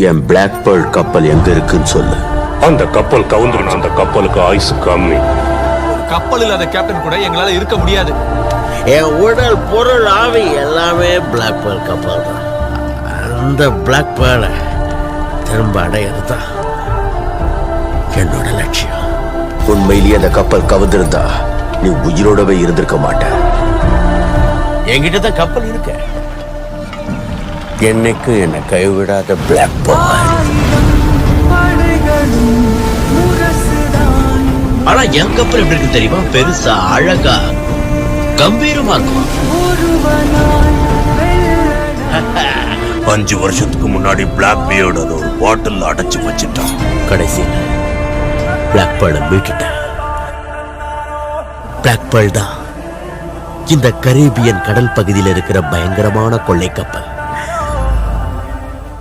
என் black pearl கப்பல் எங்க இருக்குன்னு சொல்லு. அந்த கப்பல் கவுந்துரும். அந்த கப்பலுக்கு ஆயுசு கம்மி. கப்பல் இல்லாத கேப்டன் கூட எங்களால இருக்க முடியாது. என் உடல் பொருள் ஆவி எல்லாமே பிளாக் பேர்ல் கப்பல் தான். அந்த பிளாக் பேர்லை திரும்ப அடையிறதா என்னோட லட்சியம். உண்மையிலேயே அந்த கப்பல் கவுந்திருந்தா நீ உயிரோடவே இருந்திருக்க மாட்ட. என்கிட்ட தான் கப்பல் இருக்க. என்னைக்கு என்னை கைவிடாத பிளாக் பேர்ல். ஆனா என் கப்பல் எப்படி இருக்கு தெரியுமா? பெருசா, அழகா, கம்பீரமா இருக்கும். 5 வருஷத்துக்கு முன்னாடி பிளாக் பியர்ட் அதை ஒரு பாட்டில் அடைச்சு வச்சுட்டான். கடைசியில் பிளாக் பேர்லை மீட்டுட்டேன். பிளாக் பேர்ல் தான் இந்த கரீபியன் கடல் பகுதியில் இருக்கிற பயங்கரமான கொள்ளை கப்பல்.